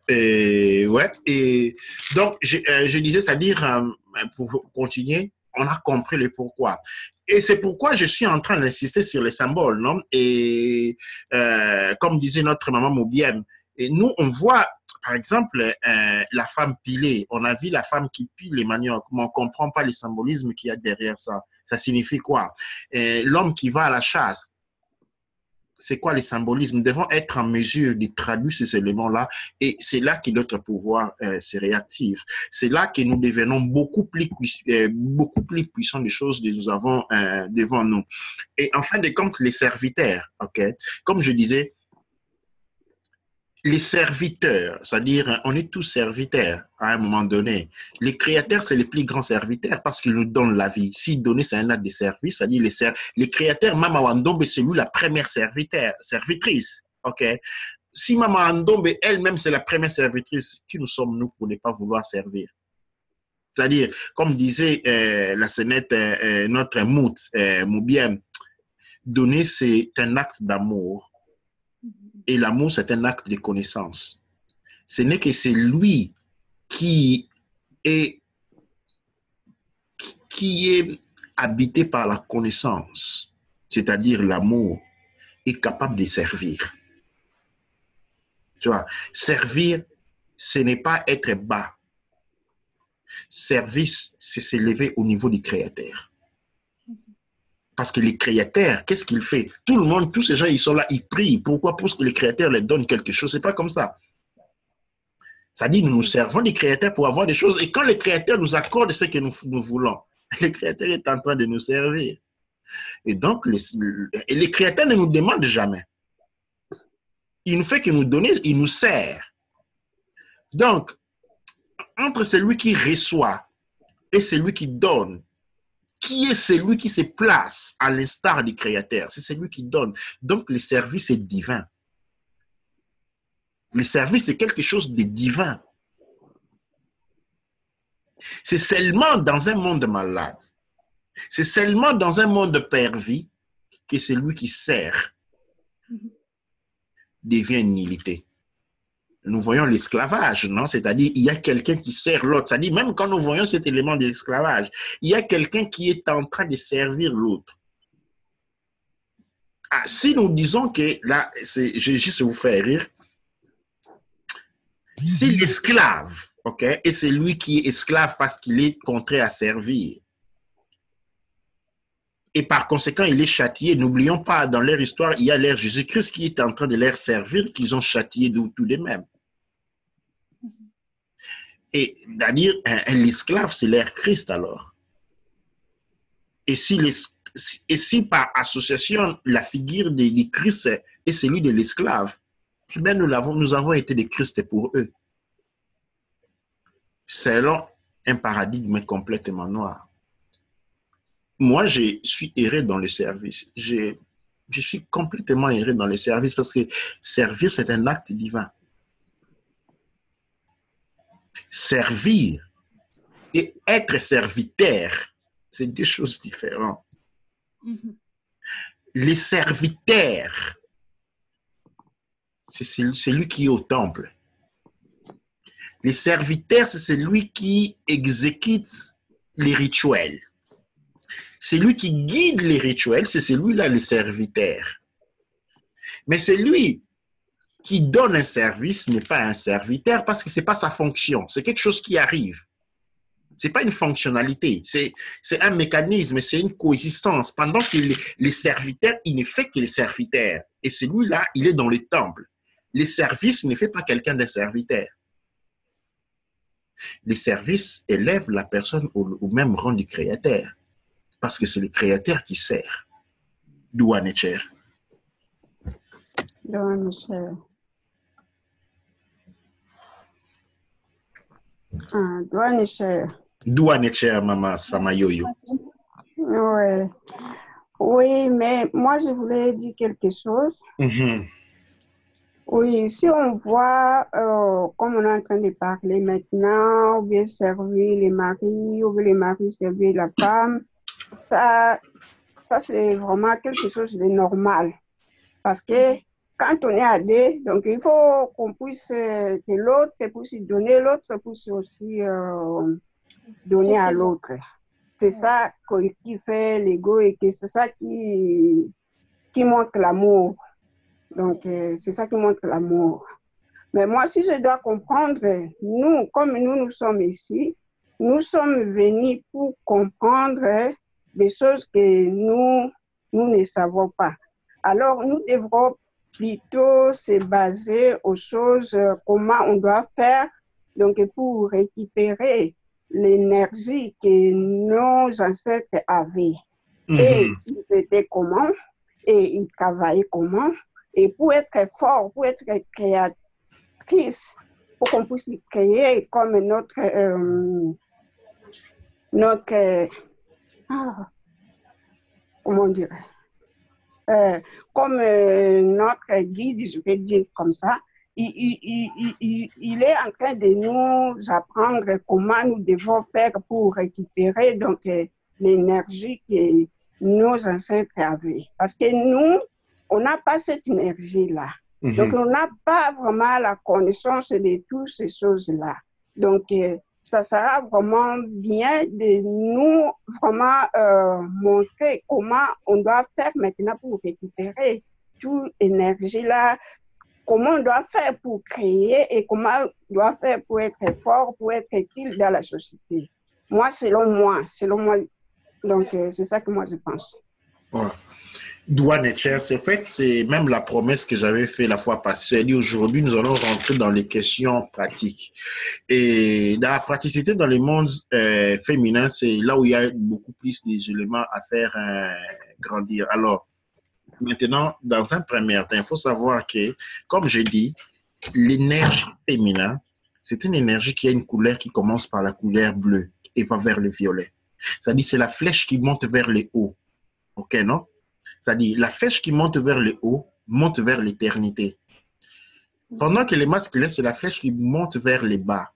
Et, ouais, et donc, je disais, c'est-à-dire, pour continuer, on a compris le pourquoi. Et c'est pourquoi je suis en train d'insister sur les symboles, non? Et comme disait notre maman Moubième, et nous, on voit, par exemple, la femme pilée. On a vu la femme qui pile les maniocs, mais on ne comprend pas le symbolisme qu'il y a derrière ça. Ça signifie quoi? L'homme qui va à la chasse, c'est quoi les symbolismes? Nous devons être en mesure de traduire ces éléments-là et c'est là que notre pouvoir se réactive. C'est là que nous devenons beaucoup plus puissants des choses que nous avons devant nous. Et en fin de compte, les serviteurs, ok? Comme je disais, les serviteurs, c'est-à-dire on est tous serviteurs à un moment donné. Les créateurs, c'est les plus grands serviteurs parce qu'ils nous donnent la vie. S'ils donnaient, c'est un acte de service, c'est-à-dire les créateurs, Mama Wandombe, c'est lui la première servitrice. Ok. Si Mama Wandombe elle-même, c'est la première servitrice, qui nous sommes-nous pour ne pas vouloir servir? C'est-à-dire, comme disait la scénette, notre Moubien, donner, c'est un acte d'amour. Et l'amour, c'est un acte de connaissance. Ce n'est que c'est lui qui est, qui est habité par la connaissance, c'est-à-dire l'amour, est capable de servir. Tu vois, servir, ce n'est pas être bas. Service, c'est s'élever au niveau du créateur. Parce que les créateurs, qu'est-ce qu'il fait? Tout le monde, tous ces gens, ils sont là, ils prient. Pourquoi? Pour que les créateurs leur donnent quelque chose. C'est pas comme ça. Ça dit, nous nous servons des créateurs pour avoir des choses. Et quand les créateurs nous accordent ce que nous voulons, le créateur est en train de nous servir. Et donc, les créateurs ne nous demandent jamais. Il ne fait que nous donner, il nous sert. Donc, entre celui qui reçoit et celui qui donne, qui est celui qui se place à l'instar du créateur? C'est celui qui donne. Donc, le service est divin. Le service est quelque chose de divin. C'est seulement dans un monde malade, c'est seulement dans un monde perdu que celui qui sert devient une nullité. Nous voyons l'esclavage, non? C'est-à-dire, il y a quelqu'un qui sert l'autre. C'est-à-dire, même quand nous voyons cet élément de l'esclavage, il y a quelqu'un qui est en train de servir l'autre. Ah, si nous disons que, là, je vais juste vous faire rire, si l'esclave, ok, et c'est lui qui est esclave parce qu'il est contraint à servir, et par conséquent, il est châtié. N'oublions pas, dans leur histoire, il y a leur Jésus-Christ qui est en train de leur servir, qu'ils ont châtié de tout de même. Et c'est-à-dire, l'esclave, c'est leur Christ alors. Et si par association, la figure de Christ est celui de l'esclave, bien nous avons été des Christ pour eux. Selon un paradigme complètement noir. Moi, je suis erré dans le service. Je suis complètement erré dans le service parce que servir, c'est un acte divin. Servir et être serviteur, c'est deux choses différentes. Les serviteurs, c'est celui qui est au temple. Les serviteurs, c'est celui qui exécute les rituels. Celui qui guide les rituels, c'est celui-là, le serviteur. Mais celui qui donne un service n'est pas un serviteur parce que ce n'est pas sa fonction. C'est quelque chose qui arrive. Ce n'est pas une fonctionnalité. C'est un mécanisme, c'est une coexistence. Pendant que les serviteurs, il ne fait que les serviteurs. Et celui-là, il est dans le temple. Les services ne fait pas quelqu'un d'un serviteur. Les services élèvent la personne au même rang du créateur. Parce que c'est le créateur qui sert. D'où Anecher. D'où Anecher, Maman Samayoyo. Ouais. Oui, mais moi, je voulais dire quelque chose. Oui, si on voit, comme on est en train de parler maintenant, ou bien servir les maris, ou bien les maris servir la femme, ça c'est vraiment quelque chose de normal. Parce que quand on est à deux, donc il faut qu'on puisse, que l'autre puisse donner, l'autre puisse aussi donner à l'autre. C'est ça qui fait l'ego et que c'est ça qui montre l'amour. Donc, c'est ça qui montre l'amour. Mais moi, si je dois comprendre, nous, comme nous sommes ici, nous sommes venus pour comprendre des choses que nous ne savons pas. Alors, nous devrons plutôt se baser aux choses, comment on doit faire, donc pour récupérer l'énergie que nos ancêtres avaient. Et ils étaient comment, et ils travaillaient comment, et pour être fort, pour être créatrice, pour qu'on puisse créer comme comment dire, comme notre guide, je vais dire comme ça, il est en train de nous apprendre comment nous devons faire pour récupérer donc l'énergie que nos ancêtres avaient. Parce que nous, on n'a pas cette énergie-là. Donc, on n'a pas vraiment la connaissance de toutes ces choses-là. Donc, ça sera vraiment bien de nous vraiment montrer comment on doit faire maintenant pour récupérer toute l'énergie-là, comment on doit faire pour créer et comment on doit faire pour être fort, pour être utile dans la société. Moi, selon moi. Donc, c'est ça que moi, je pense. Ouais. Douane Cher, c'est même la promesse que j'avais faite la fois passée. J'ai dit aujourd'hui, nous allons rentrer dans les questions pratiques. Et dans la praticité dans les mondes féminins, c'est là où il y a beaucoup plus d'éléments à faire grandir. Alors, maintenant, dans un premier temps, il faut savoir que, comme j'ai dit, l'énergie féminin, c'est une énergie qui a une couleur qui commence par la couleur bleue et va vers le violet. C'est-à-dire, c'est la flèche qui monte vers le haut. OK, non? C'est-à-dire, la flèche qui monte vers le haut monte vers l'éternité. Pendant que les masculins, c'est la flèche qui monte vers les bas,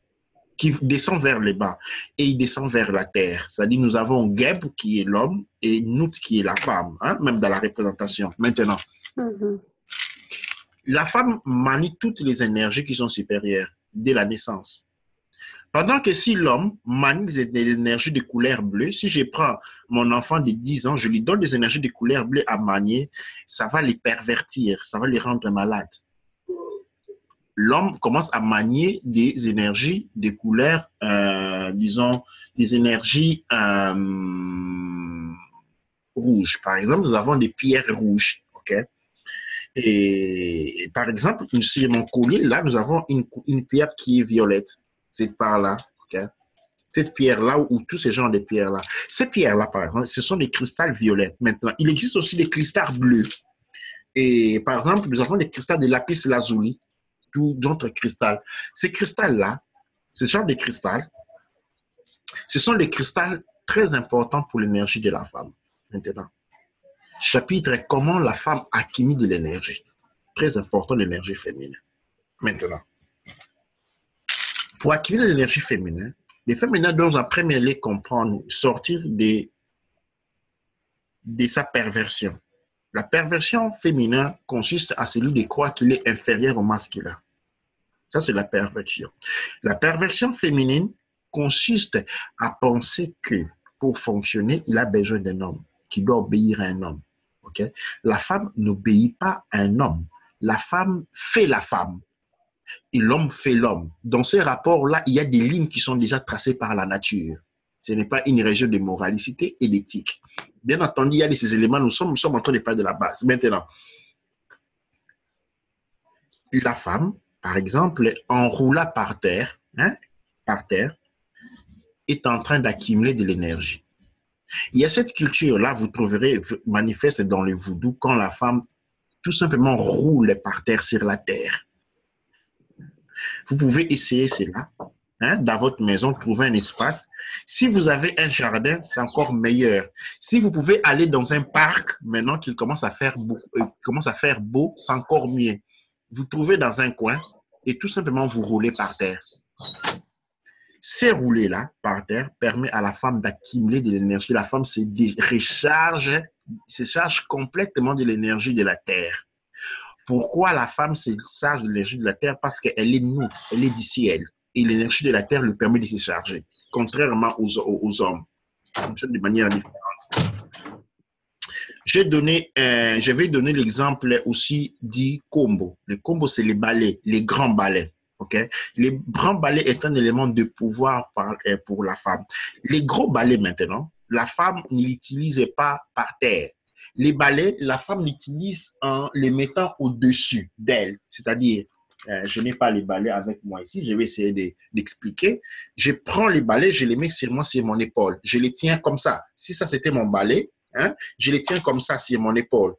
qui descend vers les bas, et il descend vers la terre. C'est-à-dire, nous avons Geb qui est l'homme et Nout qui est la femme, hein, même dans la représentation. Maintenant, la femme manie toutes les énergies qui sont supérieures dès la naissance. Pendant que si l'homme manie des énergies de couleur bleue, si je prends mon enfant de 10 ans, je lui donne des énergies de couleur bleue à manier, ça va les pervertir, ça va les rendre malades. L'homme commence à manier des énergies de couleur, disons, des énergies rouges. Par exemple, nous avons des pierres rouges, ok? Et par exemple, sur mon collier, là, nous avons une pierre qui est violette. Cette part-là, ok? Cette pierre-là ou tous ces genres de pierres-là. Ces pierres-là, par exemple, ce sont des cristals violets. Maintenant, il existe aussi des cristals bleus. Et par exemple, nous avons des cristals de lapis lazuli, ou d'autres cristals. Ces cristals-là, ce genre de cristals, ce sont des cristals très importants pour l'énergie de la femme. Maintenant, chapitre est comment la femme accumule de l'énergie. Très important, l'énergie féminine. Maintenant, pour accumuler l'énergie féminine, les féminins doivent en premier lieu comprendre, sortir de sa perversion. La perversion féminine consiste à celui de croire qu'il est inférieur au masculin. Ça, c'est la perversion. La perversion féminine consiste à penser que pour fonctionner, il a besoin d'un homme, qui doit obéir à un homme. Okay? La femme n'obéit pas à un homme. La femme fait la femme. Et l'homme fait l'homme. Dans ces rapports-là, il y a des lignes qui sont déjà tracées par la nature. Ce n'est pas une région de moralité et d'éthique. Bien entendu, il y a ces éléments, nous sommes en train de parler de la base. Maintenant, la femme, par exemple, enroulée par terre, est en train d'accumuler de l'énergie. Il y a cette culture-là, vous trouverez manifeste dans le voodoo, quand la femme tout simplement roule par terre sur la terre. Vous pouvez essayer cela, hein, dans votre maison, trouver un espace. Si vous avez un jardin, c'est encore meilleur. Si vous pouvez aller dans un parc, maintenant qu'il commence à faire beau, c'est encore mieux. Vous trouvez dans un coin et tout simplement vous roulez par terre. Ces roulés-là par terre permet à la femme d'accumuler de l'énergie. La femme se charge complètement de l'énergie de la terre. Pourquoi la femme se charge de l'énergie de la terre? Parce qu'elle est neutre, elle est du ciel. Et l'énergie de la terre lui permet de se charger, contrairement aux hommes. Ça fonctionne de manière différente. Je vais donner l'exemple aussi du combo. Le combo, c'est les balais, les grands balais. Okay? Les grands balais est un élément de pouvoir pour la femme. Les gros balais maintenant, la femme ne l'utilise pas par terre. Les balais, la femme l'utilise en les mettant au-dessus d'elle. C'est-à-dire, je n'ai pas les balais avec moi ici, je vais essayer d'expliquer. Je prends les balais, je les mets sur moi, sur mon épaule. Je les tiens comme ça. Si ça, c'était mon balai, hein, je les tiens comme ça sur mon épaule.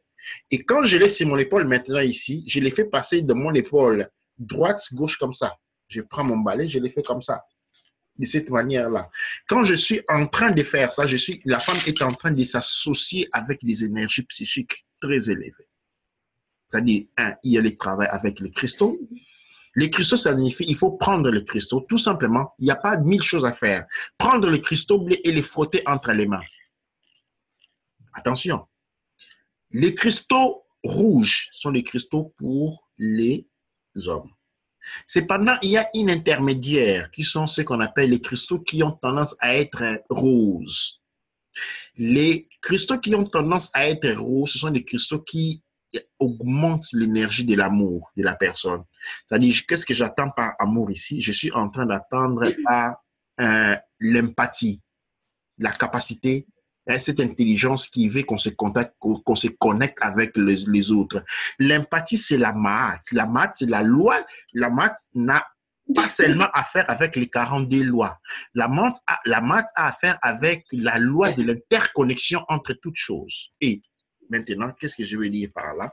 Et quand je l'ai sur mon épaule maintenant ici, je les fais passer de mon épaule droite, gauche comme ça. Je prends mon balai, je les fais comme ça. De cette manière-là. Quand je suis en train de faire ça, la femme est en train de s'associer avec des énergies psychiques très élevées. C'est-à-dire, il y a le travail avec les cristaux. Les cristaux, ça signifie il faut prendre les cristaux. Tout simplement, il n'y a pas 1000 choses à faire. Prendre les cristaux bleus et les frotter entre les mains. Attention. Les cristaux rouges sont les cristaux pour les hommes. Cependant, il y a une intermédiaire qui sont ce qu'on appelle les cristaux qui ont tendance à être roses. Les cristaux qui ont tendance à être roses, ce sont des cristaux qui augmentent l'énergie de l'amour de la personne. C'est-à-dire, qu'est-ce que j'attends par amour ici? Je suis en train d'attendre par l'empathie, la capacité, cette intelligence qui veut qu'on se connecte avec les autres. L'empathie, c'est la maths. La maths, c'est la loi. La maths n'a pas seulement à faire avec les 42 lois. La maths a à faire avec la loi de l'interconnexion entre toutes choses. Et maintenant, qu'est-ce que je veux dire par là?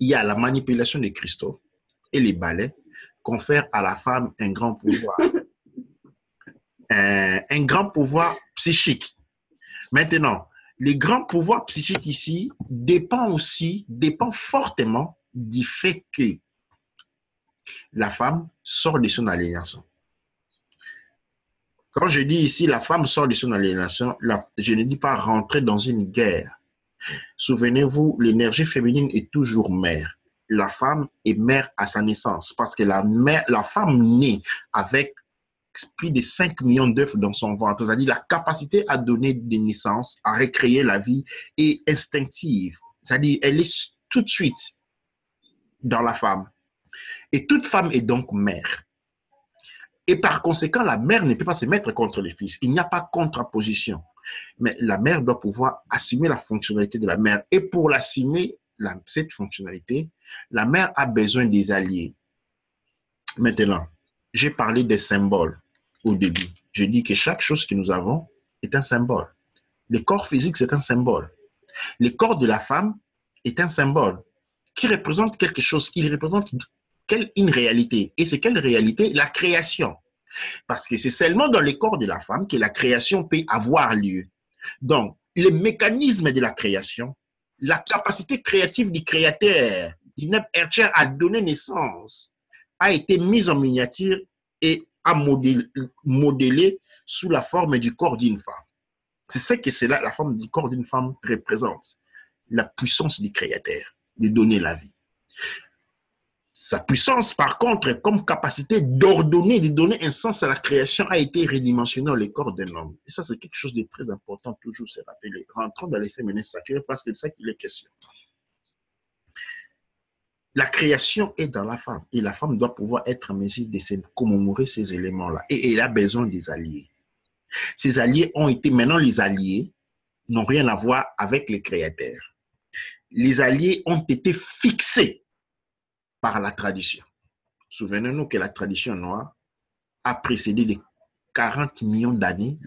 Il y a la manipulation des cristaux et les balais confèrent à la femme un grand pouvoir. Un grand pouvoir psychique. Maintenant, les grands pouvoirs psychiques ici dépendent fortement du fait que la femme sort de son aliénation. Quand je dis ici la femme sort de son aliénation, je ne dis pas rentrer dans une guerre. Souvenez-vous, l'énergie féminine est toujours mère. La femme est mère à sa naissance parce que la femme naît avec plus de 5 millions d'œufs dans son ventre. C'est-à-dire la capacité à donner des naissances, à recréer la vie est instinctive. C'est-à-dire elle est tout de suite dans la femme. Et toute femme est donc mère. Et par conséquent, la mère ne peut pas se mettre contre les fils. Il n'y a pas contraposition. Mais la mère doit pouvoir assumer la fonctionnalité de la mère. Et pour l'assumer, cette fonctionnalité, la mère a besoin des alliés. Maintenant, j'ai parlé des symboles au début. Je dis que chaque chose que nous avons est un symbole. Le corps physique, c'est un symbole. Le corps de la femme est un symbole qui représente quelque chose. Il représente une réalité. Et c'est quelle réalité? La création. Parce que c'est seulement dans le corps de la femme que la création peut avoir lieu. Donc, le mécanisme de la création, la capacité créative du créateur, du Nebhercher à donner naissance, a été mise en miniature et à modeler sous la forme du corps d'une femme. C'est ce que la forme du corps d'une femme représente. La puissance du créateur de donner la vie. Sa puissance, par contre, comme capacité d'ordonner, de donner un sens à la création, a été redimensionnée dans le corps d'un homme. Et ça, c'est quelque chose de très important, toujours se rappeler. Rentrons dans les féminins sacrés parce que c'est ça qu'il est question. La création est dans la femme et la femme doit pouvoir être en mesure de se commémorer ces éléments-là. Et elle a besoin des alliés. Ces alliés ont été, maintenant les alliés n'ont rien à voir avec les créateurs. Les alliés ont été fixés par la tradition. Souvenez-nous que la tradition noire a précédé de 40 millions d'années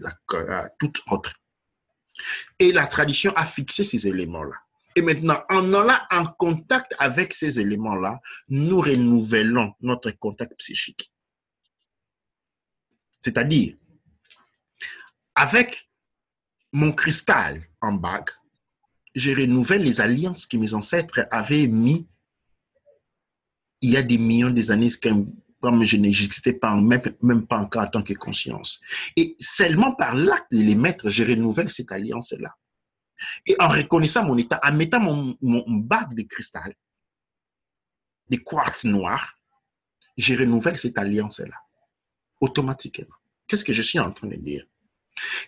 toute autre. Et la tradition a fixé ces éléments-là. Et maintenant, en allant en contact avec ces éléments-là, nous renouvelons notre contact psychique. C'est-à-dire, avec mon cristal en bague, je renouvelle les alliances que mes ancêtres avaient mis il y a des millions d'années, comme je n'existais pas, même pas encore en tant que conscience. Et seulement par l'acte de les mettre, je renouvelle cette alliance-là. Et en reconnaissant mon état, en mettant mon bague de cristal, des quartz noirs, je renouvelle cette alliance-là, automatiquement. Qu'est-ce que je suis en train de dire?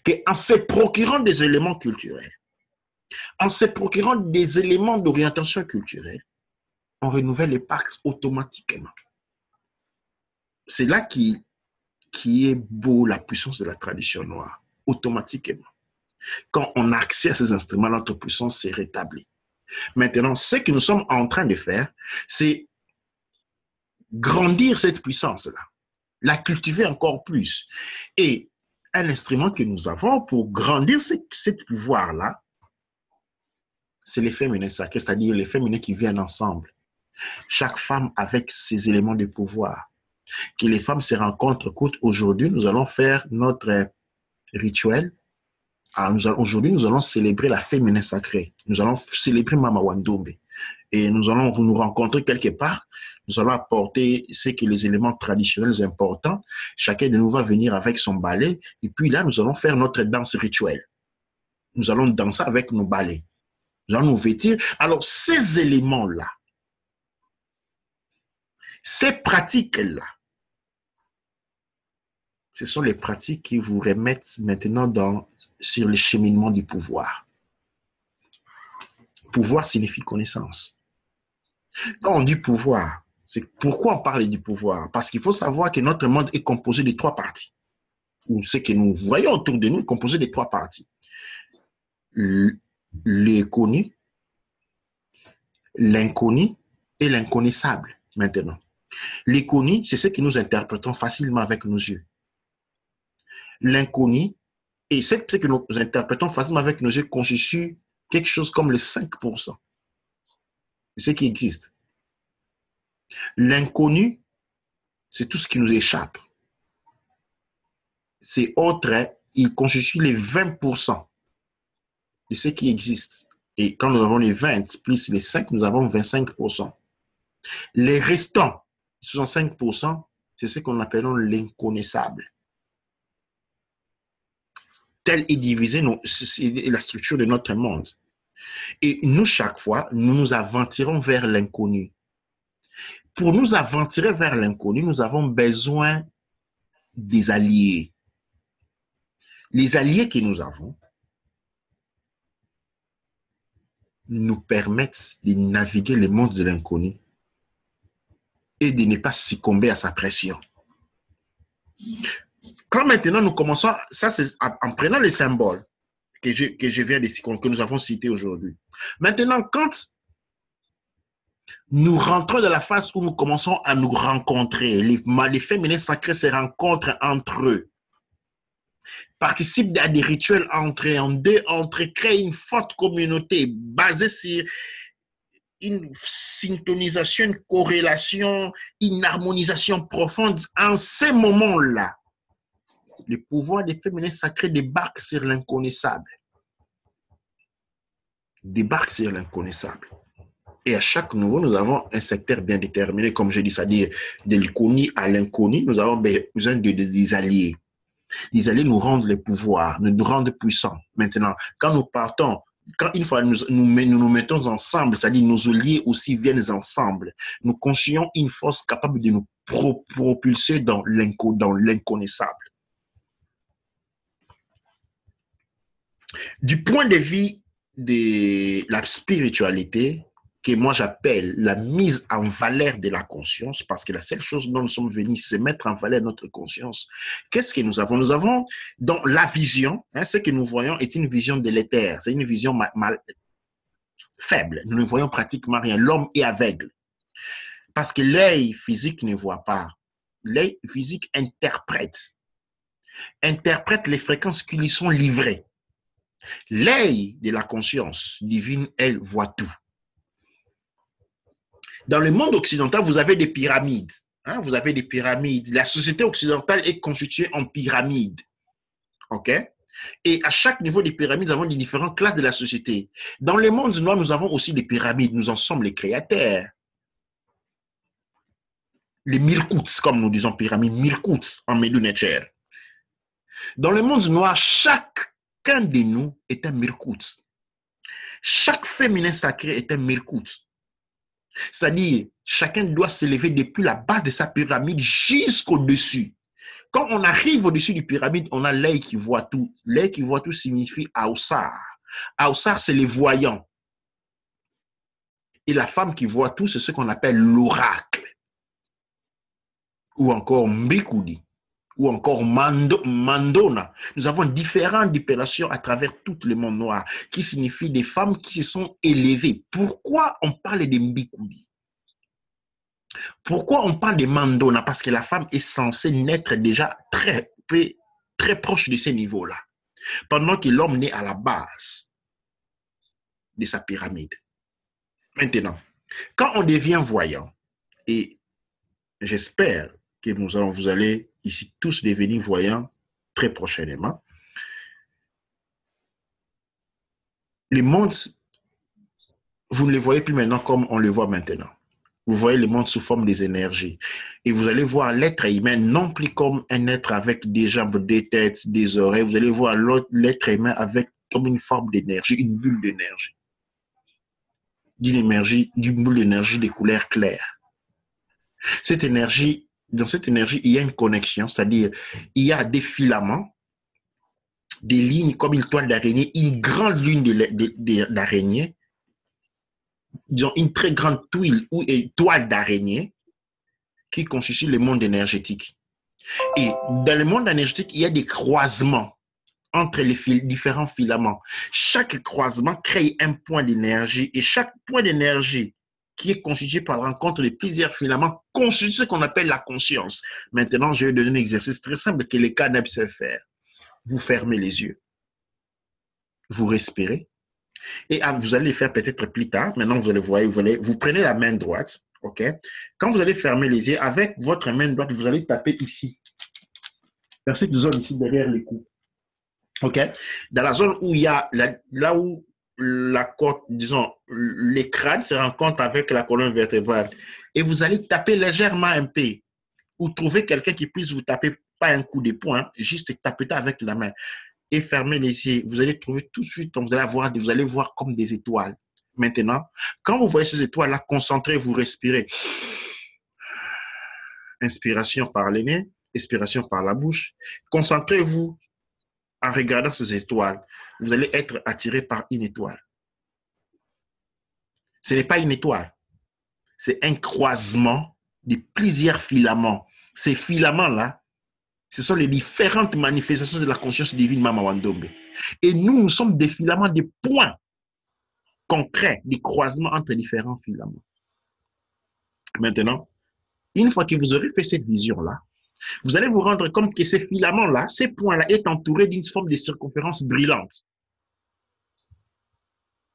Qu'en se procurant des éléments culturels, en se procurant des éléments d'orientation culturelle, on renouvelle les pactes automatiquement. C'est là qui est beau la puissance de la tradition noire, automatiquement. Quand on a accès à ces instruments, notre puissance s'est rétablie. Maintenant, ce que nous sommes en train de faire, c'est grandir cette puissance-là, la cultiver encore plus. Et un instrument que nous avons pour grandir ce pouvoir-là, c'est les féminins sacrés, c'est-à-dire les féminins qui viennent ensemble. Chaque femme avec ses éléments de pouvoir. Que les femmes se rencontrent. Aujourd'hui, nous allons faire notre rituel. Aujourd'hui, nous allons célébrer la féminin sacrée. Nous allons célébrer Mama Wandombe. Et nous allons nous rencontrer quelque part. Nous allons apporter ce que les éléments traditionnels importants. Chacun de nous va venir avec son balai. Et puis là, nous allons faire notre danse rituelle. Nous allons danser avec nos balais. Nous allons nous vêtir. Alors, ces éléments-là, ces pratiques-là, ce sont les pratiques qui vous remettent maintenant sur le cheminement du pouvoir. Pouvoir signifie connaissance. Quand on dit pouvoir, c'est pourquoi on parle du pouvoir? Parce qu'il faut savoir que notre monde est composé de 3 parties. Ou ce que nous voyons autour de nous est composé de 3 parties. Les connus, l'inconnu et l'inconnaissable, maintenant. Les connus, c'est ce que nous interprétons facilement avec nos yeux. L'inconnu, et ce que nous interprétons facilement avec nos yeux, constitue quelque chose comme le 5% de ce qui existe. L'inconnu, c'est tout ce qui nous échappe. C'est autre, il constitue les 20% de ce qui existe. Et quand nous avons les 20 plus les 5, nous avons 25%. Les restants, 65%, c'est ce qu'on appelle l'inconnaissable. Telle est divisée la structure de notre monde. Et nous, chaque fois, nous nous aventurons vers l'inconnu. Pour nous aventurer vers l'inconnu, nous avons besoin des alliés. Les alliés que nous avons nous permettent de naviguer le monde de l'inconnu et de ne pas succomber à sa pression. Quand maintenant nous commençons, ça c'est en prenant les symboles que je viens de que nous avons cités aujourd'hui. Maintenant, quand nous rentrons dans la phase où nous commençons à nous rencontrer, les féminins sacrés se rencontrent entre eux, participent à des rituels entre eux, créent une forte communauté basée sur une syntonisation, une corrélation, une harmonisation profonde. En ces moments-là, le pouvoir des féminins sacrés débarque sur l'inconnaissable. Débarque sur l'inconnaissable. Et à chaque niveau, nous avons un secteur bien déterminé, comme je dis, c'est-à-dire de l'inconnu à l'inconnu, nous avons besoin des alliés. Les alliés nous rendent le pouvoir, nous rendent puissants. Maintenant, quand nous partons, quand une fois nous mettons ensemble, c'est-à-dire nos alliés aussi viennent ensemble, nous constituons une force capable de nous propulser dans l'inconnaissable. Du point de vue de la spiritualité, que moi j'appelle la mise en valeur de la conscience, parce que la seule chose dont nous sommes venus, c'est mettre en valeur notre conscience. Qu'est-ce que nous avons? Nous avons dans la vision, ce que nous voyons est une vision délétère, c'est une vision faible. Nous ne voyons pratiquement rien. L'homme est aveugle. Parce que l'œil physique ne voit pas. L'œil physique interprète les fréquences qui lui sont livrées. L'œil de la conscience divine, elle voit tout. Dans le monde occidental, vous avez des pyramides. Vous avez des pyramides. La société occidentale est constituée en pyramides. OK? Et à chaque niveau des pyramides, nous avons des différentes classes de la société. Dans le monde noir, nous avons aussi des pyramides. Nous en sommes les créateurs. Les Mirkouts, comme nous disons pyramides, Mirkouts en Médou-Netcher. Dans le monde noir, chacun de nous est un Mirkout. Chaque féminin sacré est un Mirkout. C'est-à-dire, chacun doit s'élever depuis la base de sa pyramide jusqu'au-dessus. Quand on arrive au-dessus du pyramide, on a l'œil qui voit tout. L'œil qui voit tout signifie Aoussar. Aoussar, c'est les voyants. Et la femme qui voit tout, c'est ce qu'on appelle l'oracle. Ou encore Mbikoudi. Ou encore Mandona. Nous avons différentes appellations à travers tout le monde noir, qui signifient des femmes qui se sont élevées. Pourquoi on parle de Mbikoudi? Pourquoi on parle de Mandona? Parce que la femme est censée naître déjà très proche de ces niveaux-là, pendant que l'homme naît à la base de sa pyramide. Maintenant, quand on devient voyant, et j'espère que vous allez ici tous devenir voyants très prochainement, le monde, vous ne le voyez plus maintenant comme on le voit maintenant. Vous voyez le monde sous forme des énergies. Et vous allez voir l'être humain non plus comme un être avec des jambes, des têtes, des oreilles. Vous allez voir l'être humain avec comme une forme d'énergie, une bulle d'énergie. D'une boule d'énergie de couleur claire. Cette énergie, dans cette énergie, il y a une connexion, c'est-à-dire il y a des filaments, des lignes comme une toile d'araignée, une grande ligne d'araignée, disons une très grande toile d'araignée qui constitue le monde énergétique. Et dans le monde énergétique, il y a des croisements entre les différents filaments. Chaque croisement crée un point d'énergie et chaque point d'énergie qui est constitué par la rencontre de plusieurs filaments constitue ce qu'on appelle la conscience. Maintenant, je vais donner un exercice très simple que les cas peuvent faire. Vous fermez les yeux, vous respirez et vous allez le faire peut-être plus tard. Maintenant, vous allez voir, vous prenez la main droite, ok? Quand vous allez fermer les yeux, avec votre main droite, vous allez taper ici, dans cette zone ici derrière les coups. OK? Dans la zone où il y a, là où la côte, disons, les crânes se rencontrent avec la colonne vertébrale. Et vous allez taper légèrement un peu. Ou trouver quelqu'un qui puisse vous taper, pas un coup de poing, juste taper avec la main. Et fermer les yeux. Vous allez trouver tout de suite, vous allez voir comme des étoiles. Maintenant, quand vous voyez ces étoiles-là, concentrez-vous, respirez. Inspiration par le nez, expiration par la bouche. Concentrez-vous. En regardant ces étoiles, vous allez être attiré par une étoile. Ce n'est pas une étoile, c'est un croisement de plusieurs filaments. Ces filaments-là, ce sont les différentes manifestations de la conscience divine Mama Wandombe. Et nous sommes des filaments, des points concrets, des croisements entre différents filaments. Maintenant, une fois que vous aurez fait cette vision-là, vous allez vous rendre compte que ces filaments-là, ces points-là, est entourés d'une forme de circonférence brillante.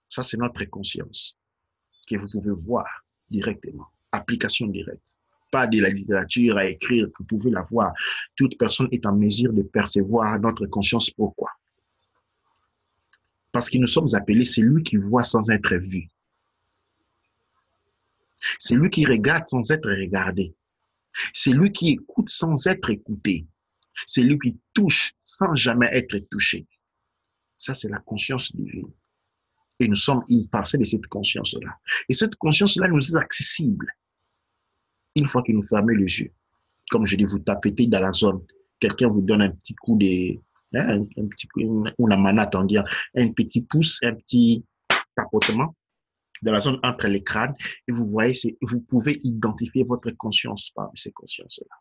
Ça, c'est notre conscience que vous pouvez voir directement. Application directe. Pas de la littérature à écrire, vous pouvez la voir. Toute personne est en mesure de percevoir notre conscience. Pourquoi? Parce que nous sommes appelés celui qui voit sans être vu. C'est lui qui regarde sans être regardé. C'est lui qui écoute sans être écouté. C'est lui qui touche sans jamais être touché. Ça, c'est la conscience divine. Et nous sommes une parcelle de cette conscience-là. Et cette conscience-là nous est accessible. Une fois que nous fermons les yeux, comme je dis, vous tapez dans la zone, quelqu'un vous donne un petit coup de, un petit coup, une manette, on dit, un petit pouce, un petit tapotement dans la zone entre les crânes, et vous voyez, vous pouvez identifier votre conscience parmi ces consciences-là.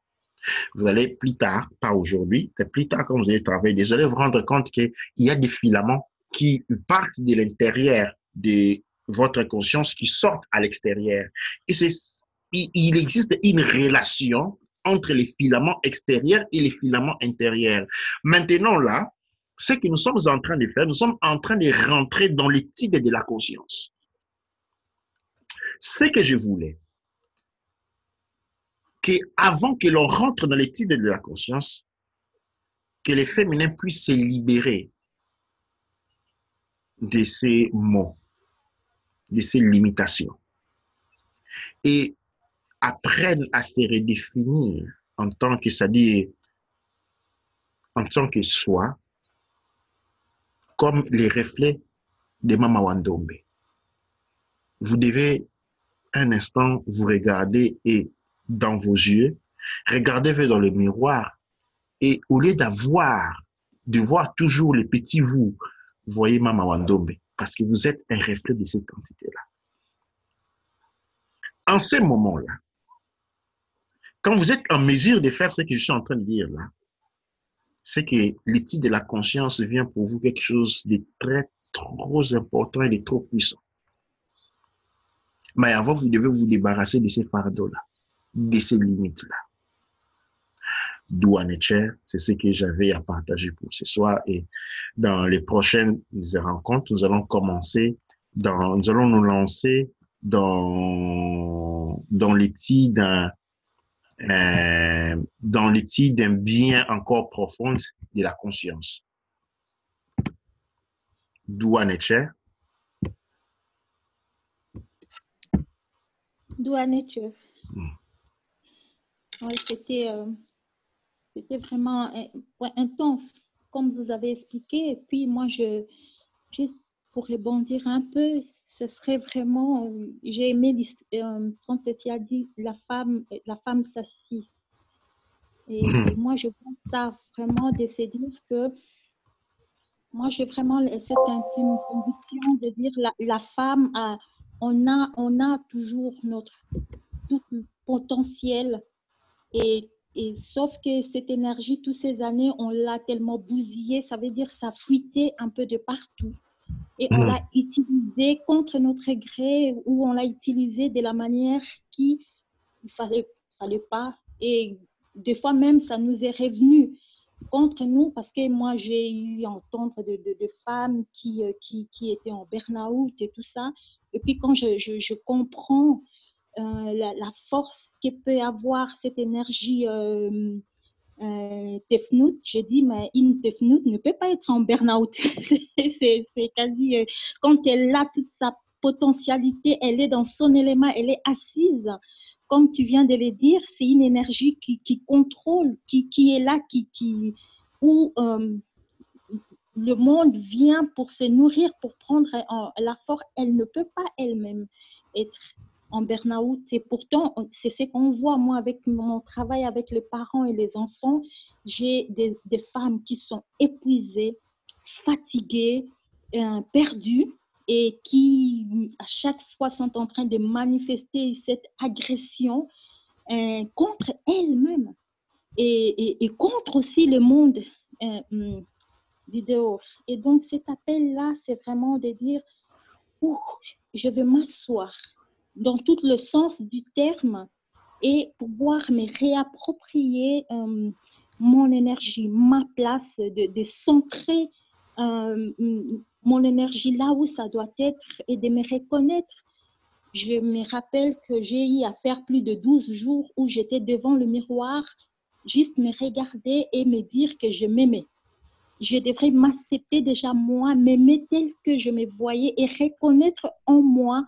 Vous allez plus tard, pas aujourd'hui, mais plus tard quand vous allez travailler, vous allez vous rendre compte qu'il y a des filaments qui partent de l'intérieur de votre conscience, qui sortent à l'extérieur. Et il existe une relation entre les filaments extérieurs et les filaments intérieurs. Maintenant là, ce que nous sommes en train de faire, nous sommes en train de rentrer dans les types de la conscience. Ce que je voulais, qu'avant que l'on rentre dans les types de la conscience, que les féminins puissent se libérer de ces mots, de ces limitations, et apprennent à se redéfinir en tant que, c'est-à-dire en tant que soi, comme les reflets de Mama Wandombe. Vous devez un instant, vous regardez et dans vos yeux, regardez vers dans le miroir et au lieu de voir toujours les petits vous, voyez Mama Wandombe parce que vous êtes un reflet de cette entité-là. En ces moments-là, quand vous êtes en mesure de faire ce que je suis en train de dire là, c'est que l'étude de la conscience vient pour vous quelque chose de très, trop important et de trop puissant. Mais avant, vous devez vous débarrasser de ces fardeaux-là, de ces limites-là. Douane Cher, c'est ce que j'avais à partager pour ce soir. Et dans les prochaines rencontres, nous allons nous lancer dans l'étude d'un bien encore profond de la conscience. Douane Cher. Douane Cher. Oui, c'était vraiment intense, comme vous avez expliqué. Et puis moi, juste pour rebondir un peu, ce serait vraiment, j'ai aimé quand tu as dit la femme s'assit. Et moi, je pense ça vraiment de se dire que moi, j'ai vraiment cette intime conviction de dire la femme, on a toujours tout le potentiel et sauf que cette énergie, toutes ces années, on l'a tellement bousillée, ça veut dire ça fuitait un peu de partout. Et on l'a utilisée contre notre gré ou on l'a utilisée de la manière qu'il ne fallait pas. Et des fois même, ça nous est revenu contre nous parce que moi, j'ai eu à entendre de femmes qui étaient en burn-out et tout ça. Et puis quand je comprends la force que peut avoir cette énergie Tefnout, j'ai dit, mais une Tefnout ne peut pas être en burn-out. c'est quasi, quand elle a toute sa potentialité, elle est dans son élément, elle est assise. Comme tu viens de le dire, c'est une énergie qui contrôle, qui est là, où le monde vient pour se nourrir, pour prendre la force. Elle ne peut pas elle-même être en burn-out. Et pourtant, c'est ce qu'on voit, moi, avec mon travail avec les parents et les enfants. J'ai des femmes qui sont épuisées, fatiguées, perdues et qui, à chaque fois, sont en train de manifester cette agression contre elles-mêmes et contre aussi le monde du dehors. Et donc, cet appel-là, c'est vraiment de dire je vais m'asseoir dans tout le sens du terme et pouvoir me réapproprier mon énergie, ma place, de centrer mon énergie là où ça doit être et de me reconnaître. Je me rappelle que j'ai eu à faire plus de 12 jours où j'étais devant le miroir, juste me regarder et me dire que je m'aimais. Je devrais m'accepter déjà moi, m'aimer tel que je me voyais et reconnaître en moi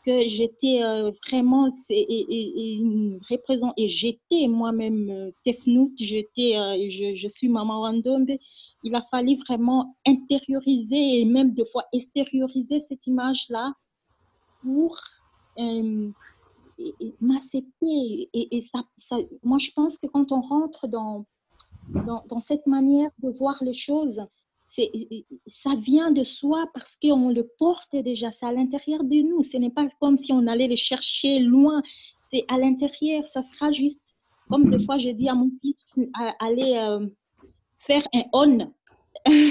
que j'étais vraiment et j'étais moi-même Tefnout, je suis Maman Wandombe. Il a fallu vraiment intérioriser et même des fois extérioriser cette image-là pour m'accepter. Et ça, moi, je pense que quand on rentre dans cette manière de voir les choses, ça vient de soi parce qu'on le porte déjà, c'est à l'intérieur de nous. Ce n'est pas comme si on allait le chercher loin, c'est à l'intérieur, ça sera juste. Comme des fois, je dis à mon fils, aller faire un on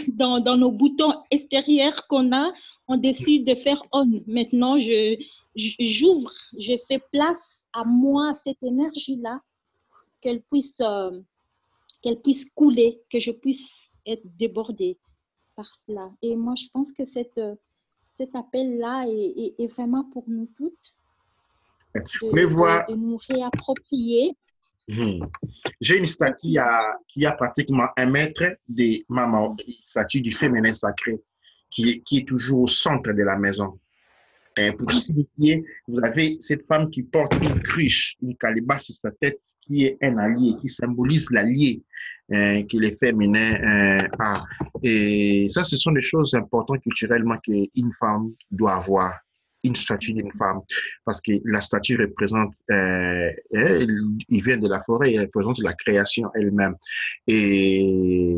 dans nos boutons extérieurs qu'on a, on décide de faire on. Maintenant, j'ouvre, je fais place à moi, cette énergie-là, qu'elle puisse couler, que je puisse être débordée par cela. Et moi, je pense que cet appel-là est vraiment pour nous toutes, de nous réapproprier. J'ai une statue qui a pratiquement 1 mètre de Maman, une statue du féminin sacré, qui est toujours au centre de la maison. Et pour signifier, vous avez cette femme qui porte une cruche, une calebasse sur sa tête, qui est un allié, qui symbolise l'allié que les féminins a. Et ça, ce sont des choses importantes culturellement qu'une femme doit avoir. une statue d'une femme, parce que la statue représente, il vient de la forêt, il représente la création elle-même. Et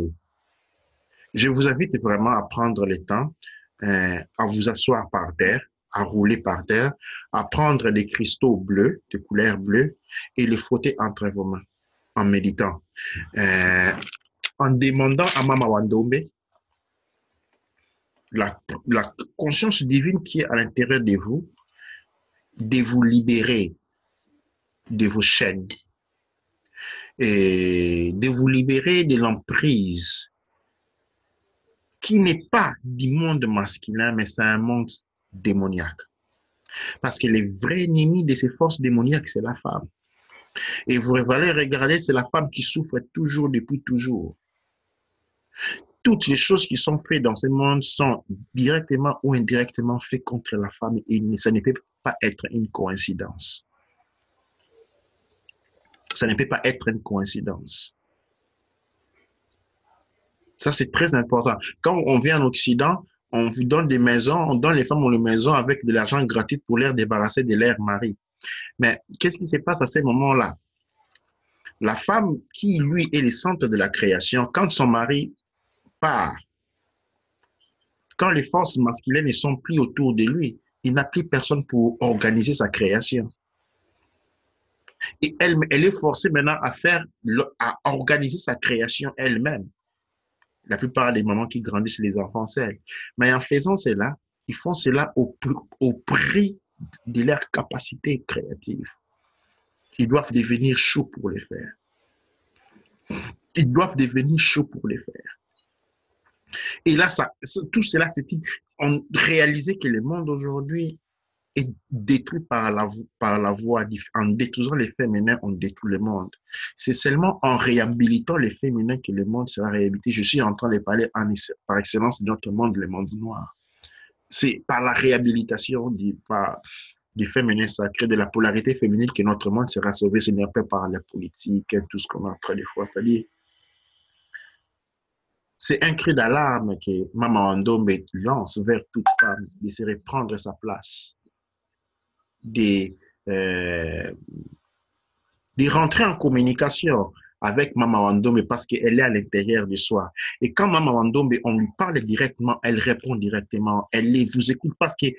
je vous invite vraiment à prendre le temps, à vous asseoir par terre, à rouler par terre, à prendre des cristaux bleus, de couleur bleue, et les frotter entre vos mains, en méditant, en demandant à Mama Wandombe la conscience divine qui est à l'intérieur de vous libérer de vos chaînes et de vous libérer de l'emprise qui n'est pas du monde masculin, mais c'est un monde démoniaque. Parce que le vrai ennemi de ces forces démoniaques, c'est la femme. Et vous allez regarder, c'est la femme qui souffre toujours depuis toujours. Toutes les choses qui sont faites dans ce monde sont directement ou indirectement faites contre la femme et ça ne peut pas être une coïncidence. Ça ne peut pas être une coïncidence. Ça, c'est très important. Quand on vient en Occident, on vous donne des maisons, on donne les femmes aux maisons avec de l'argent gratuit pour les débarrasser de leur mari. Mais qu'est-ce qui se passe à ces moments-là? La femme qui, lui, est le centre de la création, quand son mari part, quand les forces masculines ne sont plus autour de lui, il n'a plus personne pour organiser sa création. Et elle est forcée maintenant à organiser sa création elle-même. La plupart des mamans qui grandissent les enfants seuls. Mais en faisant cela, ils font cela au prix de leur capacité créative. Ils doivent devenir chauds pour le faire. Ils doivent devenir chauds pour le faire. Et là, tout cela, c'est réaliser que le monde aujourd'hui est détruit par la voie. En détruisant les féminins, on détruit le monde. C'est seulement en réhabilitant les féminins que le monde sera réhabilité. Je suis en train de parler par excellence de notre monde, le monde noir. C'est par la réhabilitation du féminin sacré, de la polarité féminine que notre monde sera sauvé. Ce n'est pas par la politique, tout ce qu'on est en train de faire. C'est-à-dire, c'est un cri d'alarme que Mama Wandombe lance vers toute femme d'essayer de prendre sa place, de rentrer en communication avec Mama Wandombe parce qu'elle est à l'intérieur de soi. Et quand Mama Wandombe, on lui parle directement, elle répond directement, elle vous écoute parce qu'il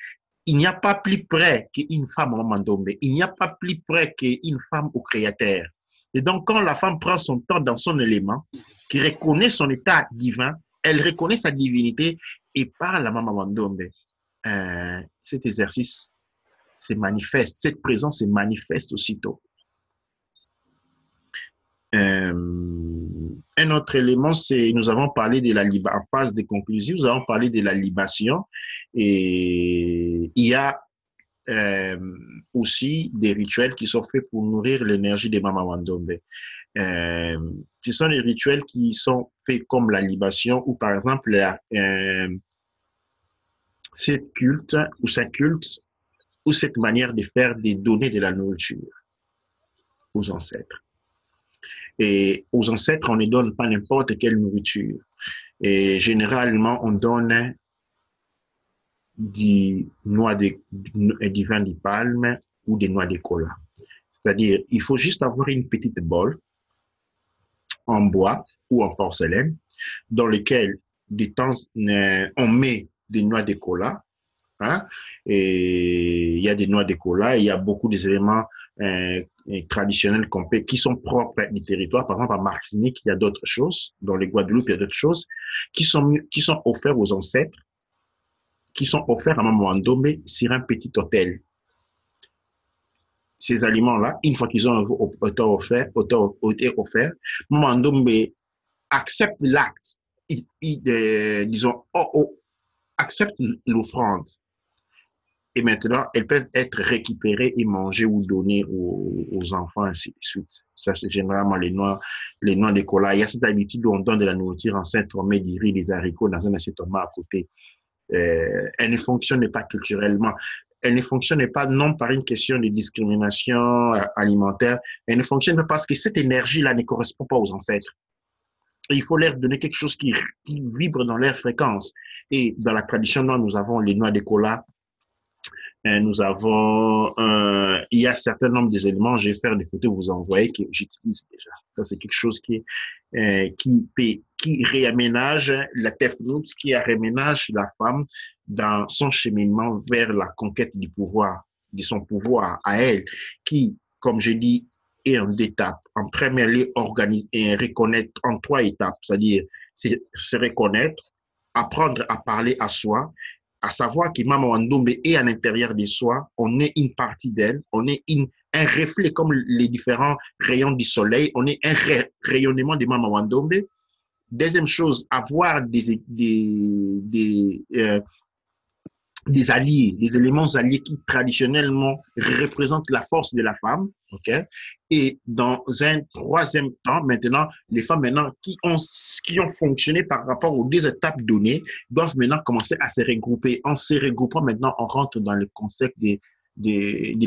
n'y a pas plus près qu'une femme au Mama Wandombe, il n'y a pas plus près qu'une femme au Créateur. Et donc, quand la femme prend son temps dans son élément, qui reconnaît son état divin, elle reconnaît sa divinité et parle à Mama Wandombe. Cet exercice se manifeste, cette présence se manifeste aussitôt. Un autre élément, c'est, nous avons parlé de en phase de conclusion, nous avons parlé de la libation et il y a aussi des rituels qui sont faits pour nourrir l'énergie de Mama Wandombe. Ce sont des rituels qui sont faits comme la libation ou par exemple cette culte ou cette manière de faire, de donner de la nourriture aux ancêtres. Et aux ancêtres, on ne donne pas n'importe quelle nourriture. Et généralement, on donne du vin de palme ou des noix de cola. C'est-à-dire, il faut juste avoir une petite bol en bois ou en porcelaine dans lequel on met des noix de cola. Hein? Et il y a des noix de cola, il y a beaucoup d'éléments traditionnels qui sont propres du territoire. Par exemple, à Martinique, il y a d'autres choses. Dans les Guadeloupe, il y a d'autres choses qui sont offerts aux ancêtres, qui sont offerts à Mama Wandombe sur un petit hôtel. Ces aliments-là, une fois qu'ils ont été offerts, Mama Wandombe accepte l'acte, disons, accepte l'offrande. Et maintenant, elles peuvent être récupérées et mangées ou données aux enfants, ainsi de suite. Ça, c'est généralement les noix de cola. Il y a cette habitude où on donne de la nourriture enceinte, on met du riz, des haricots dans un assiette à côté. Elle ne fonctionne pas culturellement. Elle ne fonctionne pas non par une question de discrimination alimentaire. Elle ne fonctionne pas parce que cette énergie-là ne correspond pas aux ancêtres. Et il faut leur donner quelque chose qui vibre dans leur fréquence. Et dans la tradition noire, nous avons les noix de cola, Nous avons, il y a un certain nombre d'éléments, je vais faire des photos, vous envoyer, que j'utilise déjà. Ça, c'est quelque chose qui réaménage la Tefnout, qui réaménage la femme dans son cheminement vers la conquête du pouvoir, de son pouvoir à elle, qui, comme je dis, est en deux étapes. En première lieu, organiser et reconnaître en trois étapes, c'est-à-dire se reconnaître, apprendre à parler à soi, à savoir que Mama Wandombe est à l'intérieur de soi, on est une partie d'elle, on est un reflet comme les différents rayons du soleil, on est un rayonnement de Mama Wandombe. Deuxième chose, avoir des alliés, des éléments alliés qui traditionnellement représentent la force de la femme, ok? Et dans un troisième temps, maintenant, les femmes maintenant qui ont fonctionné par rapport aux deux étapes données doivent maintenant commencer à se regrouper. En se regroupant maintenant, on rentre dans le concept de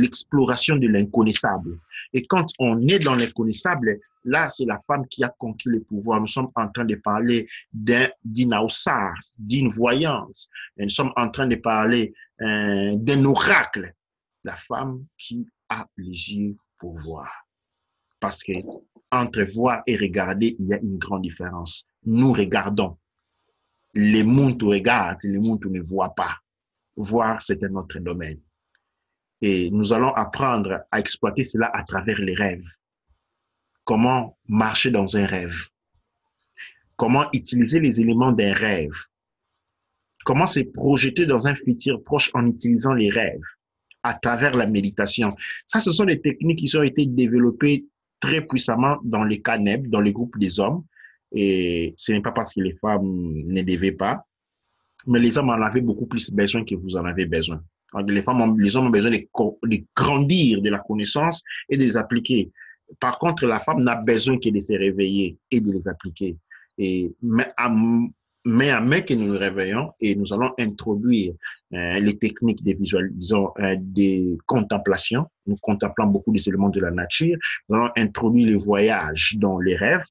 l'exploration de l'inconnaissable. Et quand on est dans l'inconnaissable, là, c'est la femme qui a conquis le pouvoir. Nous sommes en train de parler d'une aussage, d'une voyance. Et nous sommes en train de parler d'un oracle. La femme qui a les yeux pour voir. Parce que entre voir et regarder, il y a une grande différence. Nous regardons. Les mondes regardent, les mondes ne voient pas. Voir, c'est un autre domaine. Et nous allons apprendre à exploiter cela à travers les rêves. Comment marcher dans un rêve? Comment utiliser les éléments d'un rêve? Comment se projeter dans un futur proche en utilisant les rêves à travers la méditation? Ça, ce sont des techniques qui ont été développées très puissamment dans les CANEB, dans les groupes des hommes. Et ce n'est pas parce que les femmes ne devaient pas, mais les hommes en avaient beaucoup plus besoin que vous en avez besoin. Les hommes ont besoin de grandir de la connaissance et de les appliquer. Par contre, la femme n'a besoin que de se réveiller et de les appliquer. Et main à main que nous nous réveillons et nous allons introduire les techniques de disons, des contemplations. Nous contemplons beaucoup des éléments de la nature. Nous allons introduire le voyage dans les rêves.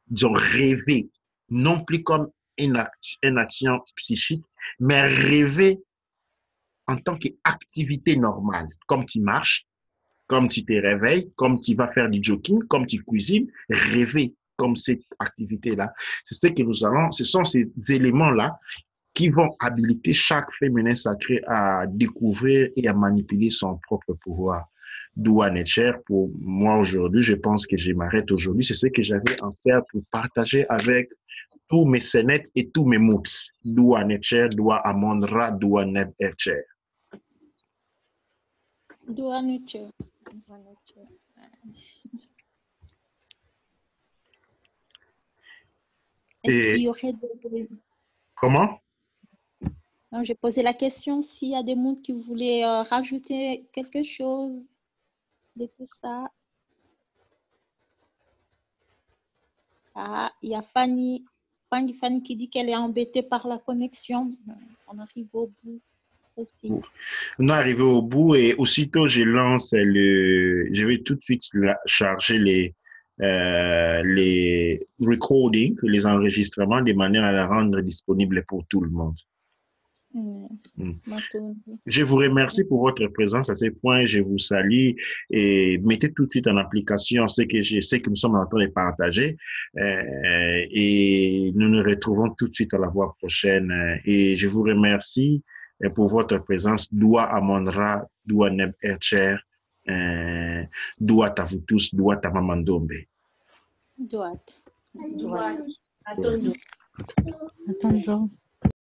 Disons, rêver, non plus comme une action psychique, mais rêver en tant qu'activité normale, comme tu marches, comme tu te réveilles, comme tu vas faire du jogging, comme tu cuisines, rêver comme cette activité-là. C'est ce que nous allons, ce sont ces éléments-là qui vont habiliter chaque féminin sacré à découvrir et à manipuler son propre pouvoir. Doua Netcher, pour moi aujourd'hui, je pense que je m'arrête aujourd'hui. C'est ce que j'avais en serre pour partager avec tous mes scénettes et tous mes moods. Doua Netcher, Doua Amonra, Doua Neb Etcher. Doua Netcher. Est-ce qu'il y aurait des... Comment? Non, j'ai posé la question s'il y a des mondes qui voulaient rajouter quelque chose de tout ça. Ah, il y a Fanny qui dit qu'elle est embêtée par la connexion. On arrive au bout aussi. On est arrivé au bout et aussitôt je lance je vais tout de suite charger les recordings, les enregistrements de manière à la rendre disponible pour tout le monde. Je vous remercie pour votre présence à ce point. Je vous salue et mettez tout de suite en application ce que je sais que nous sommes en train de partager. Et nous nous retrouvons tout de suite à la fois prochaine. Et je vous remercie pour votre présence. Doua Amonra, Doua Neb Ercher, Doua à vous tous, Doua à Mama Wandombe. Doua. Attendons.